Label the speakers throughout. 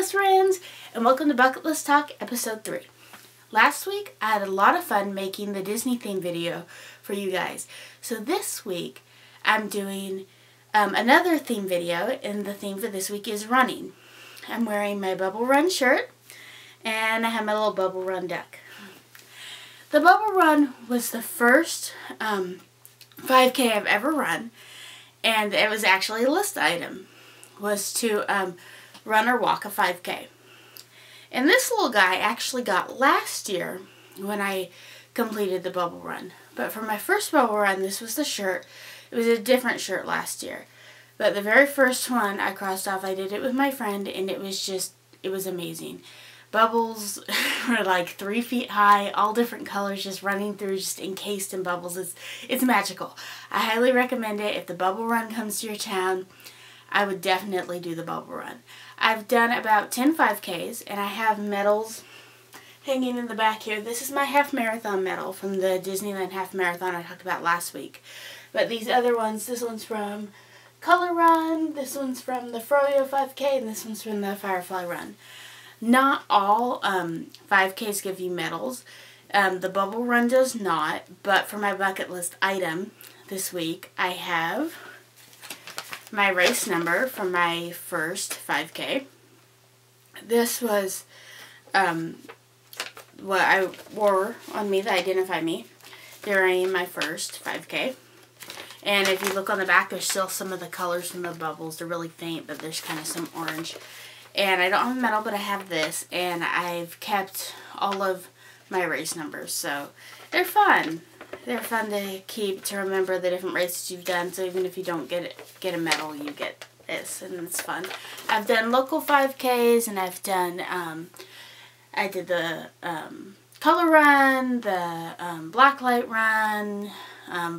Speaker 1: List friends, and welcome to Bucket List Talk episode 3. Last week I had a lot of fun making the Disney theme video for you guys. So this week I'm doing another theme video, and the theme for this week is running. I'm wearing my Bubble Run shirt and I have my little Bubble Run duck. The Bubble Run was the first 5K I've ever run, and it was actually a list item, was to run or walk a 5K. And this little guy actually got last year when I completed the Bubble Run. But for my first Bubble Run, this was the shirt. It was a different shirt last year. But the very first one I crossed off, I did it with my friend, and it was amazing. Bubbles were like 3 feet high, all different colors, just running through, just encased in bubbles. It's magical. I highly recommend it. If the Bubble Run comes to your town, I would definitely do the Bubble Run. I've done about 10 5Ks, and I have medals hanging in the back here. This is my half marathon medal from the Disneyland half marathon I talked about last week. But these other ones, this one's from Color Run, this one's from the Froyo 5K, and this one's from the Firefly Run. Not all 5Ks give you medals. The Bubble Run does not, but for my bucket list item this week, I have my race number from my first 5K. This was what I wore on me that identified me during my first 5K. And if you look on the back, there's still some of the colors from the bubbles. They're really faint, but there's kind of some orange. And I don't have a medal, but I have this, and I've kept all of my race numbers, so they're fun. They're fun to keep, to remember the different races you've done, so even if you don't get a medal, you get this, and it's fun. I've done local 5Ks, and I've done, I did the Color Run, the Blacklight Run,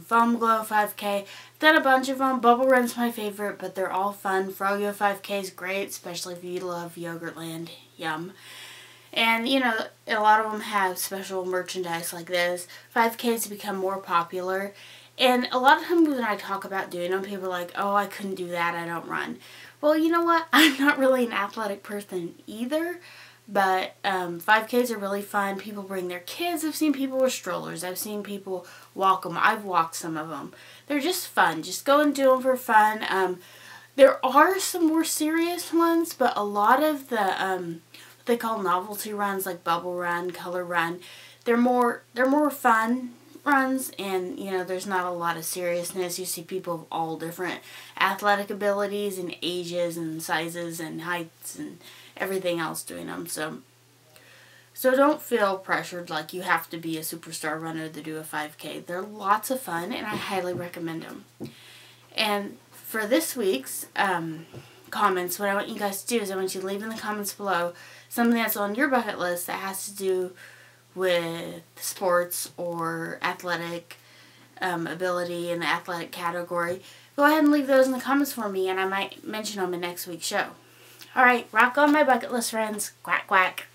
Speaker 1: Foam Glow 5K. I've done a bunch of them. Bubble Run's my favorite, but they're all fun. Froyo 5K is great, especially if you love Yogurtland. Yum. And, you know, a lot of them have special merchandise like this. 5Ks become more popular. And a lot of times when I talk about doing them, people are like, oh, I couldn't do that, I don't run. Well, you know what? I'm not really an athletic person either. But 5Ks are really fun. People bring their kids. I've seen people with strollers. I've seen people walk them. I've walked some of them. They're just fun. Just go and do them for fun. There are some more serious ones, but a lot of the what they call novelty runs, like Bubble Run, Color Run, they're more fun runs, and you know, there's not a lot of seriousness. You see people of all different athletic abilities and ages and sizes and heights and everything else doing them. So don't feel pressured like you have to be a superstar runner to do a 5K. They're lots of fun, and I highly recommend them. And for this week's comments, what I want you guys to do is I want you to leave in the comments below something that's on your bucket list that has to do with sports or athletic ability in the athletic category. Go ahead and leave those in the comments for me, and I might mention them in next week's show. Alright, rock on my bucket list, friends. Quack, quack.